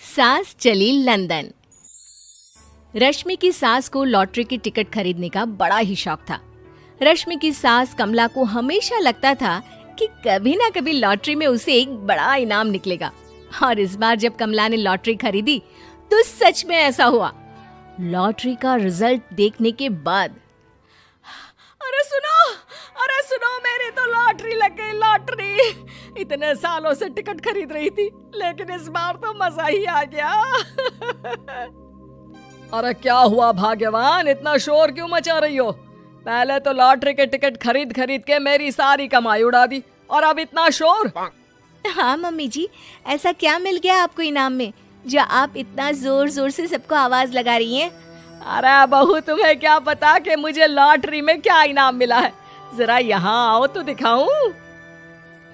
सास चली लंदन। रश्मि की सास को लॉटरी की टिकट खरीदने का बड़ा ही शौक था। रश्मि की सास कमला को हमेशा लगता था कि कभी ना कभी लॉटरी में उसे एक बड़ा इनाम निकलेगा। और इस बार जब कमला ने लॉटरी खरीदी तो सच में ऐसा हुआ। लॉटरी का रिजल्ट देखने के बाद अरे सुनो मेरी तो लॉटरी लग गई, लॉटरी। इतने सालों से टिकट खरीद रही थी लेकिन इस बार तो मजा ही आ गया। अरे क्या हुआ भाग्यवान, इतना शोर क्यों मचा रही हो? पहले तो लॉटरी के टिकट खरीद खरीद के मेरी सारी कमाई उड़ा दी और अब इतना शोर। हाँ मम्मी जी, ऐसा क्या मिल गया आपको इनाम में जो आप इतना जोर जोर से सबको आवाज लगा रही हैं? अरे बहू, तुम्हें क्या पता कि मुझे लॉटरी में क्या इनाम मिला है। जरा यहाँ आओ तो दिखाऊं।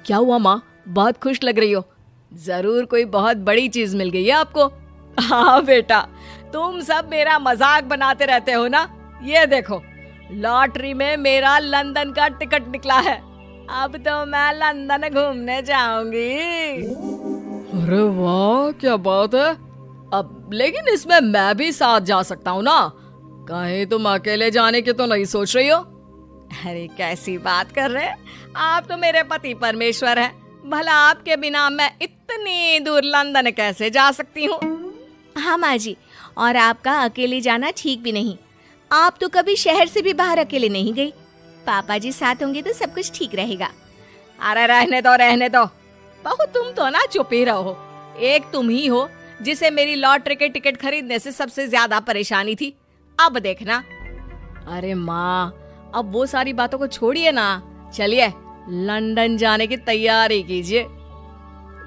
क्या हुआ माँ, बहुत खुश लग रही हो? जरूर कोई बहुत बड़ी चीज मिल गई है आपको। हाँ बेटा, तुम सब मेरा मजाक बनाते रहते हो ना। ये देखो, लॉटरी में मेरा लंदन का टिकट निकला है। अब तो मैं लंदन घूमने जाऊंगी। अरे वाह, क्या बात है। अब लेकिन इसमें मैं भी साथ जा सकता हूँ ना? कहीं तुम अकेले जाने की तो नहीं सोच रही हो? अरे कैसी बात कर रहे हैं आप, तो मेरे पति परमेश्वर हैं। भला आपके बिना मैं इतनी दूर लंदन कैसे जा सकती हूँ? हाँ माँ जी, और आपका अकेले जाना ठीक भी नहीं। आप तो कभी शहर से भी बाहर अकेले नहीं गई। पापा जी साथ होंगे तो सब कुछ ठीक रहेगा। अरे रहने दो बहू, तुम तो ना चुप ही रहो। एक तुम ही हो जिसे मेरी लॉटरी के टिकट खरीदने से सबसे ज्यादा परेशानी थी। अब देखना। अरे माँ, अब वो सारी बातों को छोड़िए ना, चलिए लंदन जाने की तैयारी कीजिए।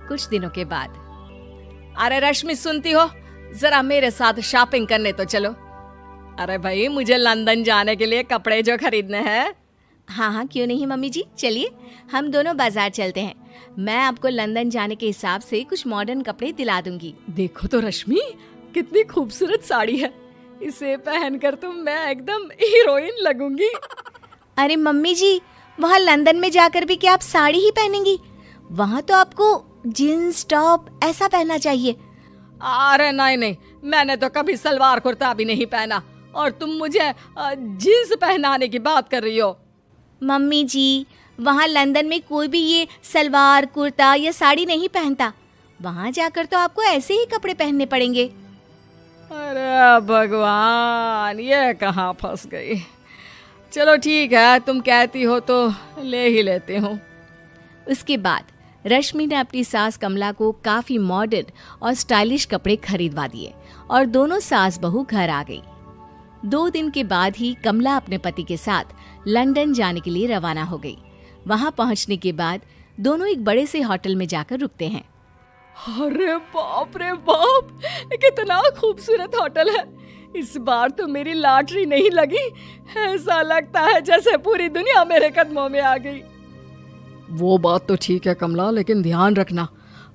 कुछ दिनों के बाद, अरे रश्मि सुनती हो, जरा मेरे साथ शॉपिंग करने तो चलो। अरे भाई, मुझे लंदन जाने के लिए कपड़े जो खरीदने हैं। हाँ हाँ, क्यों नहीं मम्मी जी, चलिए हम दोनों बाजार चलते हैं। मैं आपको लंदन जाने के हिसाब से कुछ मॉडर्न कपड़े दिला दूंगी। देखो तो रश्मि, कितनी खूबसूरत साड़ी है। इसे पहनकर तो मैं एकदम हीरोइन लगूंगी। अरे मम्मी जी, वहाँ लंदन में जाकर भी क्या आप साड़ी ही पहनेंगी? वहाँ तो आपको जीन्स टॉप ऐसा पहनना चाहिए। अरे नहीं, मैंने तो कभी सलवार कुर्ता भी नहीं पहना और तुम मुझे जीन्स पहनाने की बात कर रही हो। मम्मी जी, वहाँ लंदन में कोई भी ये सलवार कुर्ता या साड़ी नहीं पहनता। वहाँ जाकर तो आपको ऐसे ही कपड़े पहनने पड़ेंगे। अरे भगवान, ये कहाँ फंस गई। चलो ठीक है, तुम कहती हो तो ले ही लेती हूँ। उसके बाद रश्मि ने अपनी सास कमला को काफी मॉडर्न और स्टाइलिश कपड़े खरीदवा दिए और दोनों सास बहू घर आ गई। 2 दिन के बाद ही कमला अपने पति के साथ लंदन जाने के लिए रवाना हो गई। वहां पहुंचने के बाद दोनों एक बड़े से होटल में जाकर रुकते हैं। अरे बाप रे बाप, कितना खूबसूरत होटल है। इस बार तो मेरी लॉटरी नहीं लगी। ऐसा लगता है जैसे पूरी दुनिया मेरे कदमों में आ गई। वो बात तो ठीक है कमला, लेकिन ध्यान रखना,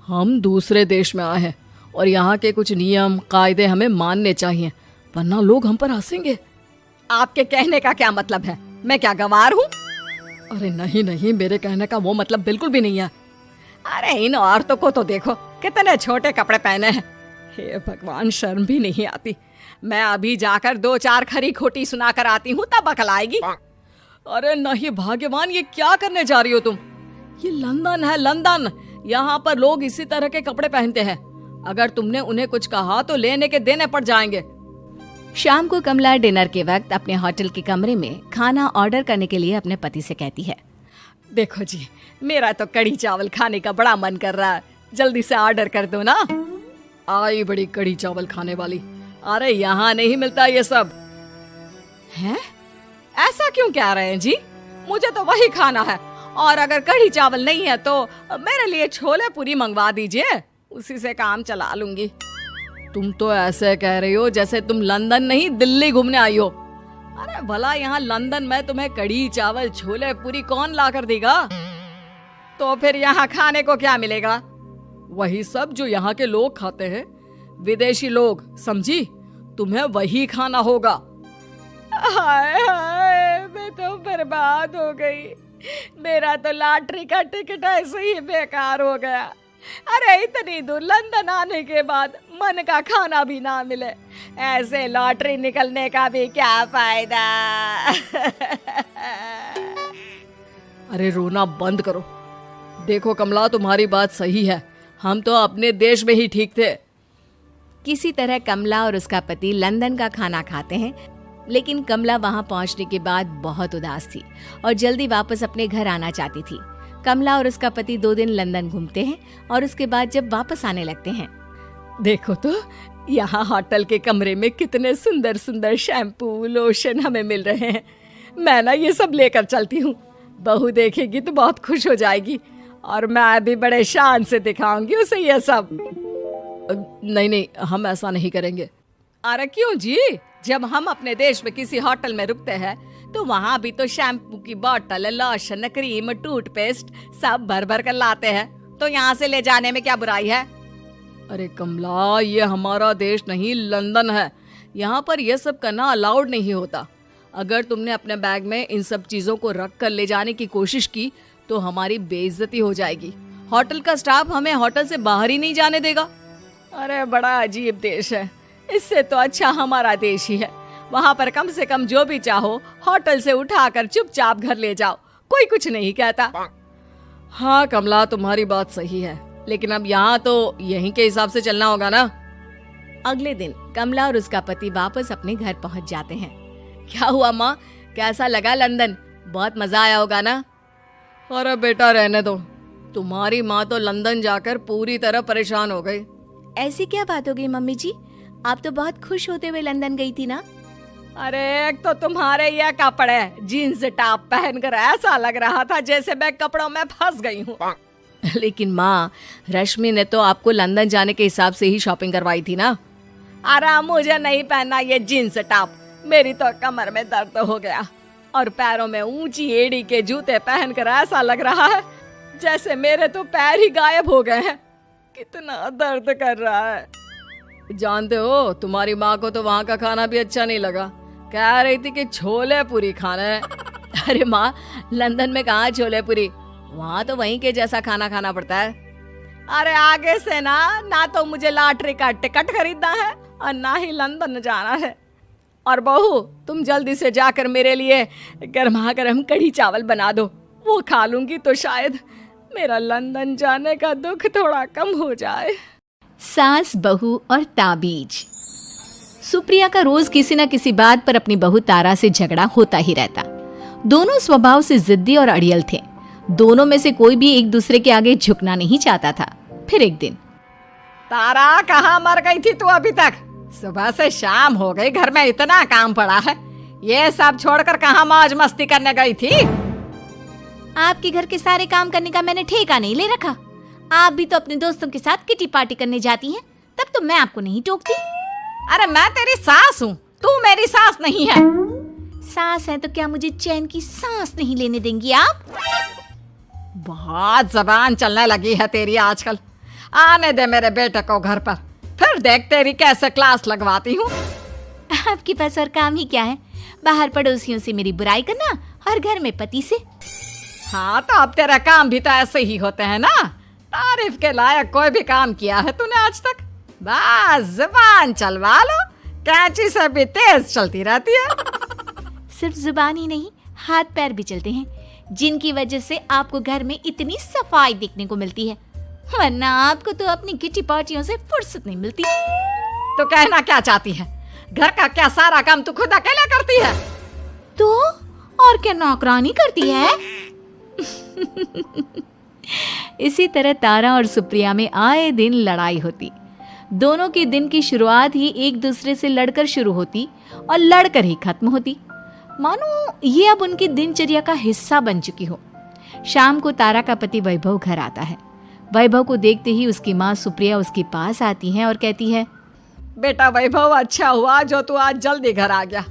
हम दूसरे देश में आए हैं और यहाँ के कुछ नियम कायदे हमें मानने चाहिए, वरना लोग हम पर हंसेंगे। आपके कहने का क्या मतलब है? मैं क्या गंवार हूँ? अरे नहीं, मेरे कहने का वो मतलब बिल्कुल भी नहीं है। अरे इन औरतों को तो देखो, कितने छोटे कपड़े पहने हैं। हे भगवान, शर्म भी नहीं आती। मैं अभी जाकर 2-4 खरी खोटी सुना कर आती हूँ, तब अकल आएगी। अरे नहीं भाग्यवान, ये क्या करने जा रही हो तुम? ये लंदन है, लंदन। यहाँ पर लोग इसी तरह के कपड़े पहनते हैं। अगर तुमने उन्हें कुछ कहा तो लेने के देने पड़ जाएंगे। शाम को कमला डिनर के वक्त अपने होटल के कमरे में खाना ऑर्डर करने के लिए अपने पति से कहती है। देखो जी, मेरा तो कढ़ी चावल खाने का बड़ा मन कर रहा है, जल्दी से ऑर्डर कर दो ना। आई बड़ी कढ़ी चावल खाने वाली। अरे यहाँ नहीं मिलता ये सब। हैं? ऐसा क्यों कह रहे हैं जी? मुझे तो वही खाना है, और अगर कढ़ी चावल नहीं है तो मेरे लिए छोले पूरी मंगवा दीजिए, उसी से काम चला लूंगी। तुम तो ऐसे कह रही हो जैसे तुम लंदन नहीं दिल्ली घूमने आई हो। अरे भला यहाँ लंदन में तुम्हें कढ़ी चावल छोले पूरी कौन ला कर देगा? तो फिर यहाँ खाने को क्या मिलेगा? वही सब जो यहाँ के लोग खाते हैं, विदेशी लोग, समझी? तुम्हें वही खाना होगा। हाय हाय, मैं तो बर्बाद हो गई। मेरा तो लॉटरी का टिकट ऐसे ही बेकार हो गया। अरे इतनी दूर लंदन आने के बाद मन का खाना भी ना मिले, ऐसे लॉटरी निकलने का भी क्या फायदा। अरे रोना बंद करो। देखो कमला, तुम्हारी बात सही है, हम तो अपने देश में ही ठीक थे। किसी तरह कमला और उसका पति लंदन का खाना खाते हैं, लेकिन कमला वहां पहुंचने के बाद बहुत उदास थी और जल्दी वापस अपने घर आना चाहती थी। कमला और उसका पति 2 दिन लंदन घूमते हैं और उसके बाद जब वापस आने लगते हैं, देखो तो यहाँ होटल के कमरे में कितने सुंदर सुंदर शैम्पू लोशन हमें मिल रहे हैं। मैं ना ये सब लेकर चलती हूँ, बहू देखेगी तो बहुत खुश हो जाएगी और मैं भी बड़े शान से दिखाऊंगी उसे ये सब। नहीं नहीं, हम ऐसा नहीं करेंगे। अरे क्यों जी, जब हम अपने देश में किसी होटल में रुकते हैं तो वहाँ भी तो शैम्पू की बोतल, लोशन, क्रीम, टूथपेस्ट सब भर भर कर लाते हैं, तो यहाँ से ले जाने में क्या बुराई है। अरे कमला, ये हमारा देश नहीं लंदन है, यहाँ पर यह सब करना अलाउड नहीं होता। अगर तुमने अपने बैग में इन सब चीजों को रख कर ले जाने की कोशिश की तो हमारी बेइज्जती हो जाएगी। होटल का स्टाफ हमें होटल से बाहर ही नहीं जाने देगा। अरे बड़ा अजीब देश है, इससे तो अच्छा हमारा देश ही है। वहाँ पर कम से कम जो भी चाहो होटल से उठाकर चुपचाप घर ले जाओ, कोई कुछ नहीं कहता। हाँ कमला, तुम्हारी बात सही है, लेकिन अब यहाँ तो यहीं के हिसाब से चलना होगा ना। अगले दिन कमला और उसका पति वापस अपने घर पहुंच जाते हैं। क्या हुआ माँ, कैसा लगा लंदन? बहुत मजा आया होगा ना? अरे बेटा रहने दो, तुम्हारी माँ तो लंदन जाकर पूरी तरह परेशान हो गई। ऐसी क्या बात हो गई मम्मी जी, आप तो बहुत खुश होते हुए लंदन गई थी ना। अरे एक तो तुम्हारे ये कपड़े जीन्स टॉप पहनकर ऐसा लग रहा था जैसे मैं कपड़ों में फंस गई हूँ। लेकिन माँ, रश्मि ने तो आपको लंदन जाने के हिसाब से ही शॉपिंग करवाई थी ना। अरे मुझे नहीं पहनना ये जीन्स टॉप, मेरी तो कमर में दर्द हो गया और पैरों में ऊंची एड़ी के जूते पहनकर ऐसा लग रहा है जैसे मेरे तो पैर ही गायब हो गए हैं। कितना दर्द कर रहा है। जानते हो, तुम्हारी माँ को तो वहाँ का खाना भी अच्छा नहीं लगा, कह रही थी कि छोले पूरी खाना है। अरे माँ, लंदन में कहाँ छोले पूरी, वहाँ तो वहीं के जैसा खाना खाना पड़ता है। अरे आगे से ना तो मुझे लॉटरी का टिकट खरीदना है और ना ही लंदन जाना है। और बहू, तुम जल्दी से जाकर मेरे लिए गर्मा गर्म कढ़ी चावल बना दो, वो खा लूंगी तो शायद मेरा लंदन जाने का दुख थोड़ा कम हो जाए। सास, बहू और ताबीज। सुप्रिया का रोज किसी न किसी बात पर अपनी बहू तारा से झगड़ा होता ही रहता। दोनों स्वभाव से जिद्दी और अड़ियल थे। दोनों में से कोई भी एक दूसरे के आगे झुकना नहीं चाहता था। फिर एक दिन, तारा कहाँ मर गई थी तू अभी तक? सुबह से शाम हो गई, घर में इतना काम पड़ा है, ये सब छोड़कर कहाँ मौज मस्ती करने गई थी? आपके घर के सारे काम करने का मैंने ठेका नहीं ले रखा। आप भी तो अपने दोस्तों के साथ किटी पार्टी करने जाती हैं, तब तो मैं आपको नहीं टोकती। अरे मैं तेरी सास हूँ, तू मेरी सास नहीं है। सास है तो क्या मुझे चैन की सांस नहीं लेने देंगी आप? बहुत जबान चलने लगी है तेरी आजकल। आने दे मेरे बेटे को घर पर, फिर देख तेरी कैसे क्लास लगवाती हूँ। आपके पास और काम ही क्या है? बाहर पड़ोसियों से मेरी बुराई करना और घर में पति से। हाँ तो अब तेरा काम भी तो ऐसे ही होते हैं ना। तारीफ के लायक कोई भी काम किया है तूने आज तक? बस जुबान चलवा लो, कैंची से भी तेज चलती रहती है। सिर्फ जुबान ही नहीं, हाथ पैर भी चलते हैं, जिनकी वजह से आपको घर में इतनी सफाई देखने को मिलती है, वरना आपको तो अपनी किटी पार्टियों से फुर्सत नहीं मिलती। तो कहना क्या चाहती है? घर का क्या सारा काम तू खुद अकेले करती है? तो और क्या नौकरानी करती है? इसी तरह तारा और सुप्रिया में आए दिन लड़ाई होती। दोनों के दिन की शुरुआत ही एक दूसरे से लड़कर शुरू होती और लड़कर ही खत्म होती, मानो ये अब उनकी दिनचर्या का हिस्सा बन चुकी हो। शाम को तारा का पति वैभव घर आता है। वैभव को देखते ही उसकी माँ सुप्रिया उसके पास आती है और कहती है, बेटा वैभव, अच्छा हुआ जो तू आज जल्दी घर आ गया।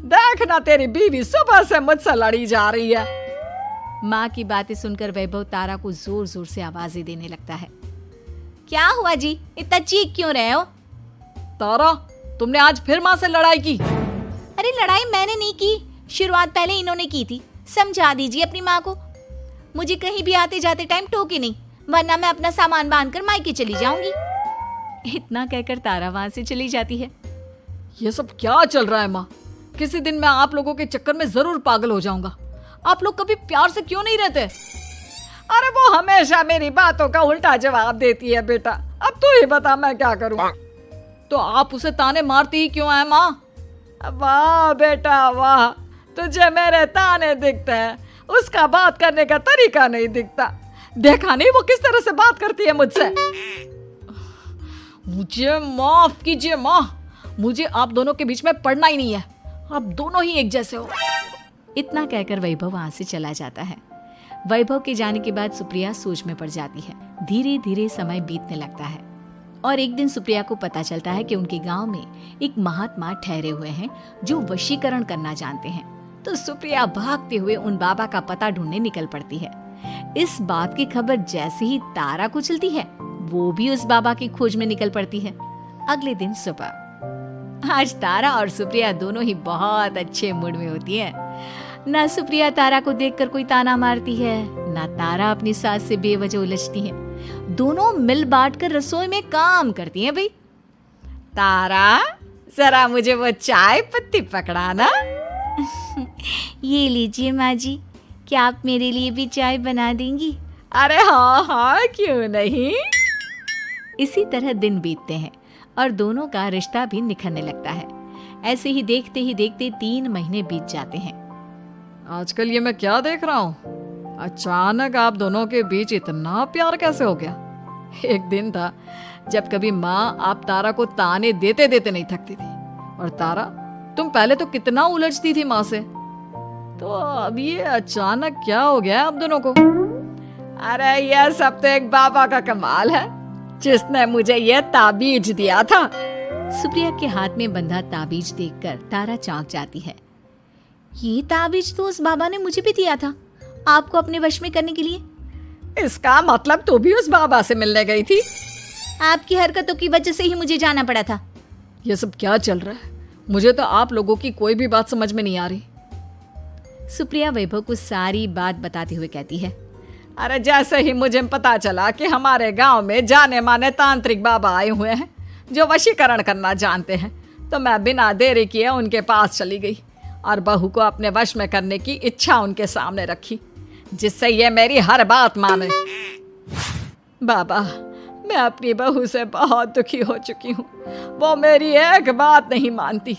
देखना तेरी बीवी सुबह से मुझसे लड़ी जा रही है। माँ की बातें सुनकर वैभव तारा को जोर जोर से आवाजें देने लगता है। क्या हुआ जी, इतना चीख क्यों रहे हो? तारा, तुमने आज फिर माँ से लड़ाई की? अरे लड़ाई मैंने नहीं की, शुरुआत पहले इन्होंने की थी। समझा दीजिए अपनी माँ को। मुझे कहीं भी आते जाते टाइम टोके नहीं, वरना मैं अपना सामान बांधकर मायके चली जाऊंगी। इतना कहकर तारा वहां से चली जाती है। ये सब क्या चल रहा है माँ? किसी दिन मैं आप लोगों के चक्कर में जरूर पागल हो जाऊंगा। आप लोग कभी प्यार से क्यों नहीं रहते? अरे वो हमेशा मेरी बातों का उल्टा जवाब देती है बेटा। अब तू ही बता मैं क्या करूं? तो आप उसे ताने मारती ही क्यों है माँ? वाह बेटा वाह, तुझे मेरे ताने दिखते हैं, उसका बात करने का तरीका नहीं दिखता। देखा नहीं वो किस तरह से बात करती है मुझसे। मुझे माफ कीजिए माँ, मुझे आप दोनों के बीच में पड़ना ही नहीं है। आप दोनों ही एक जैसे हो। इतना कहकर वैभव वहां से चला जाता है। वैभव के जाने के बाद सुप्रिया सोच में पड़ जाती है। धीरे धीरे समय बीतने लगता है और एक दिन सुप्रिया को पता चलता है कि उनके गांव में एक महात्मा ठहरे हुए हैं जो वशीकरण करना जानते हैं। तो सुप्रिया भागते हुए उन बाबा का पता ढूंढने निकल पड़ती है। इस बात की खबर जैसे ही तारा को चलती है, वो भी उस बाबा की खोज में निकल पड़ती है। अगले दिन सुबह आज तारा और सुप्रिया दोनों ही बहुत अच्छे मूड में होती है। ना सुप्रिया तारा को देखकर कोई ताना मारती है, ना तारा अपनी सास से बेवजह उलझती है। दोनों मिल बांट कर रसोई में काम करती हैं। भाई तारा, जरा मुझे वो चाय पत्ती पकड़ाना। ये लीजिए माँ जी, क्या आप मेरे लिए भी चाय बना देंगी? अरे हाँ हाँ, क्यों नहीं। इसी तरह दिन बीतते हैं और दोनों का रिश्ता भी निखरने लगता है। ऐसे ही देखते 3 महीने बीत जाते हैं। आजकल ये मैं क्या देख रहा हूँ? अचानक आप दोनों के बीच इतना प्यार कैसे हो गया? एक दिन था जब कभी माँ आप तारा को ताने देते देते नहीं थकती थी, और तारा तुम पहले तो कितना उलझती थी माँ से, तो अब ये अचानक क्या हो गया आप दोनों को? अरे यह सब तो एक बाबा का कमाल है, जिसने मुझे ये ताबीज दिया था। सुप्रिया के हाथ में बंधा ताबीज देखकर तारा चौंक जाती है। ये ताबीज तो उस बाबा ने मुझे भी दिया था, आपको अपने वश में करने के लिए। इसका मतलब तू भी उस बाबा से मिलने गई थी? आपकी हरकतों की वजह से ही मुझे जाना पड़ा था। ये सब क्या चल रहा है? मुझे तो आप लोगों की कोई भी बात समझ में नहीं आ रही। सुप्रिया वैभव को सारी बात बताते हुए कहती है, अरे जैसे ही मुझे पता चला कि हमारे गांव में जाने माने तांत्रिक बाबा आए हुए हैं जो वशीकरण करना जानते हैं, तो मैं बिना देरी किए उनके पास चली गई और बहू को अपने वश में करने की इच्छा उनके सामने रखी, जिससे ये मेरी हर बात माने। बाबा, मैं अपनी बहू से बहुत दुखी हो चुकी हूँ, वो मेरी एक बात नहीं मानती।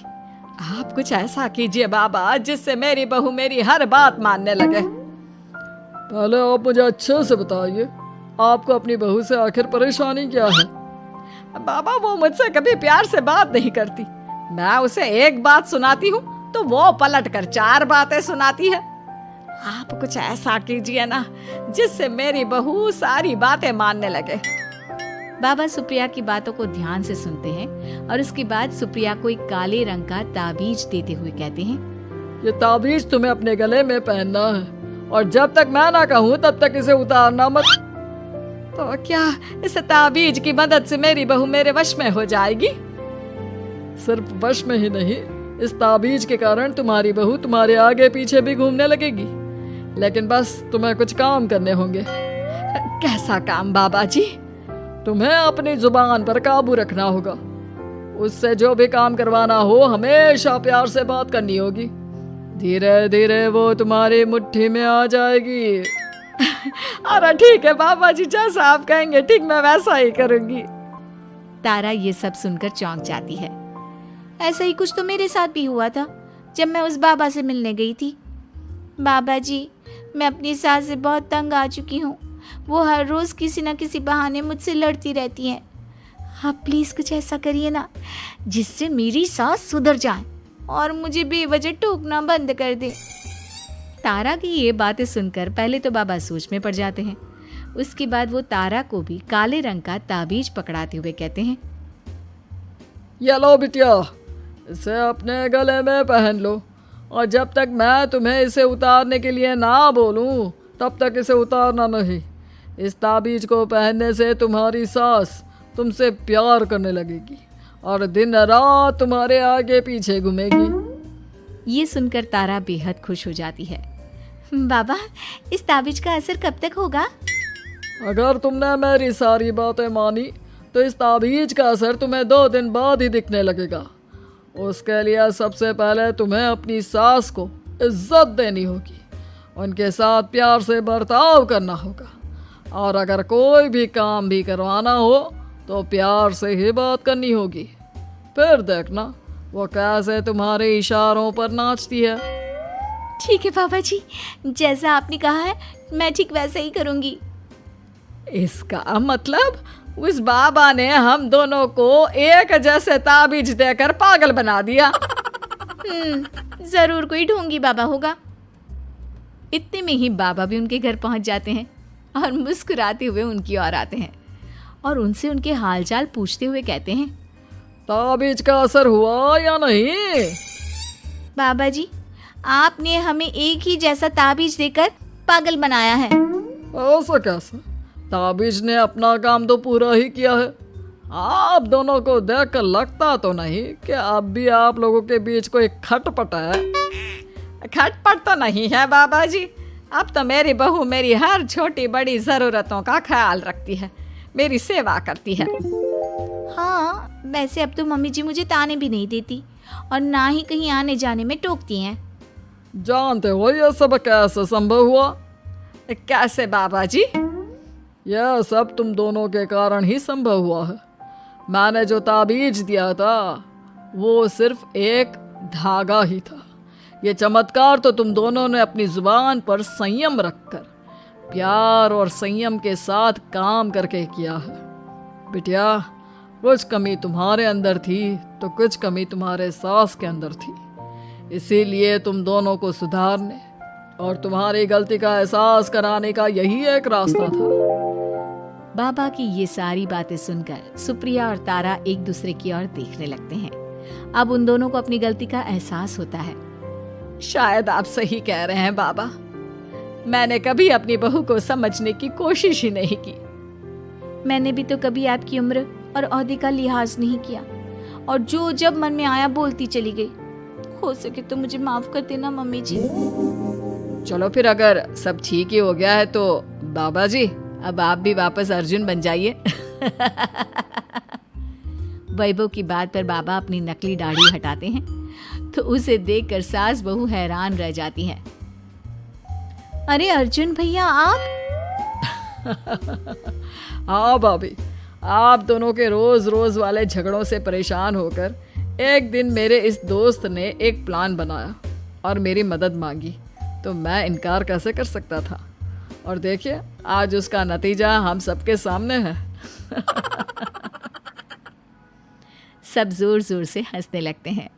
आप कुछ ऐसा कीजिए बाबा जिससे मेरी बहू मेरी हर बात मानने लगे। पहले आप मुझे अच्छे से बताइए, आपको अपनी बहू से आखिर परेशानी क्या है? बाबा, वो मुझसे कभी प्यार से बात नहीं करती। मैं उसे एक बात सुनाती हूँ तो वो पलट कर 4 बातें सुनाती है। आप कुछ ऐसा कीजिए ना जिससे मेरी बहू सारी बातें मानने लगे। बाबा सुप्रिया की बातों को ध्यान से सुनते हैं और उसके बाद सुप्रिया को एक काले रंग का ताबीज देते हुए कहते हैं, ये ताबीज तुम्हें अपने गले में पहनना है और जब तक मैं ना कहूँ तब तक इसे उतारना मत। तो क्या इस ताबीज की मदद से मेरी बहू मेरे वश में हो जाएगी? सिर्फ वश में ही नहीं, इस ताबीज के कारण तुम्हारी बहू तुम्हारे आगे पीछे भी घूमने लगेगी। लेकिन बस तुम्हें कुछ काम करने होंगे। कैसा काम बाबा जी? तुम्हें अपनी जुबान पर काबू रखना होगा। उससे जो भी काम करवाना हो हमेशा प्यार से बात करनी होगी। धीरे धीरे वो तुम्हारी मुट्ठी में आ जाएगी। अरे ठीक है बाबा जी, जैसा आप कहेंगे ठीक मैं वैसा ही करूंगी। तारा ये सब सुनकर चौंक जाती है। ऐसा ही कुछ तो मेरे साथ भी हुआ था जब मैं उस बाबा से मिलने गई थी। बाबा जी, मैं अपनी सास से बहुत तंग आ चुकी हूँ। वो हर रोज किसी न किसी बहाने मुझसे लड़ती रहती हैं। आप प्लीज कुछ ऐसा करिए ना जिससे मेरी सास सुधर जाए और मुझे बेवजह टोकना बंद कर दे। तारा की ये बातें सुनकर पहले तो बाबा सोच में पड़ जाते हैं। उसके बाद वो तारा को भी काले रंग का ताबीज पकड़ाते हुए कहते हैं, ये लो बिटिया, इसे अपने गले में पहन लो और जब तक मैं तुम्हें इसे उतारने के लिए ना बोलूं तब तक इसे उतारना नहीं। इस ताबीज को पहनने से तुम्हारी सास तुमसे प्यार करने लगेगी और दिन रात तुम्हारे आगे पीछे घूमेगी। ये सुनकर तारा बेहद खुश हो जाती है। बाबा, इस ताबीज का असर कब तक होगा? अगर तुमने मेरी सारी बातें मानी तो इस ताबीज का असर तुम्हें 2 दिन बाद ही दिखने लगेगा। उसके लिए सबसे पहले तुम्हें अपनी सास को इज्जत देनी होगी, उनके साथ प्यार से बर्ताव करना होगा, और अगर कोई भी काम भी करवाना हो तो प्यार से ही बात करनी होगी। फिर देखना वो कैसे तुम्हारे इशारों पर नाचती है। ठीक है पापा जी, जैसा आपने कहा है मैं ठीक वैसे ही करूँगी। इसका मतलब उस बाबा ने हम दोनों को एक जैसे ताबीज देकर पागल बना दिया। जरूर कोई ढोंगी बाबा होगा। इतने में ही बाबा भी उनके घर पहुंच जाते हैं और मुस्कुराते हुए उनकी ओर आते हैं और उनसे उनके हालचाल पूछते हुए कहते हैं, ताबीज का असर हुआ या नहीं? बाबा जी, आपने हमें एक ही जैसा ताबीज देकर पागल बनाया है। ऐसा कैसे? ताबीज ने अपना काम तो पूरा ही किया है। आप दोनों को देखकर लगता तो नहीं कि अब भी आप लोगों के बीच कोई खटपट है। खटपट तो नहीं है बाबा जी, अब तो मेरी बहू मेरी हर छोटी बड़ी ज़रूरतों का ख्याल रखती है, मेरी सेवा करती है। हाँ, वैसे अब तो मम्मी जी मुझे ताने भी नहीं देती और ना ही कहीं आने जाने में टोकती हैं। जानते हो यह सब कैसे संभव हुआ? कैसे बाबा जी? यह सब तुम दोनों के कारण ही संभव हुआ है। मैंने जो ताबीज दिया था वो सिर्फ एक धागा ही था। ये चमत्कार तो तुम दोनों ने अपनी जुबान पर संयम रखकर प्यार और संयम के साथ काम करके किया है। बिटिया, कुछ कमी तुम्हारे अंदर थी तो कुछ कमी तुम्हारे सास के अंदर थी, इसीलिए तुम दोनों को सुधारने और तुम्हारी गलती का एहसास कराने का यही एक रास्ता था। बाबा की ये सारी बातें सुनकर सुप्रिया और तारा एक दूसरे की ओर देखने लगते हैं। अब उन दोनों को अपनी गलती का एहसास होता है। शायद आप सही कह रहे हैं बाबा, मैंने कभी अपनी बहू को समझने की कोशिश ही नहीं की। मैंने भी तो कभी आपकी उम्र और ओहदे का लिहाज नहीं किया और जो जब मन में आया बोलती चली गई। हो सके तो मुझे माफ कर देना मम्मी जी। चलो फिर, अगर सब ठीक ही हो गया है तो बाबा जी अब आप भी वापस अर्जुन बन जाइए। वैभव की बात पर बाबा अपनी नकली दाढ़ी हटाते हैं तो उसे देखकर सास बहू हैरान रह जाती हैं। अरे अर्जुन भैया, आप? हाँ भाभी, आप दोनों के रोज रोज वाले झगड़ों से परेशान होकर एक दिन मेरे इस दोस्त ने एक प्लान बनाया और मेरी मदद मांगी, तो मैं इनकार कैसे कर सकता था। और देखिए आज उसका नतीजा हम सबके सामने है। सब जोर जोर से हंसने लगते हैं।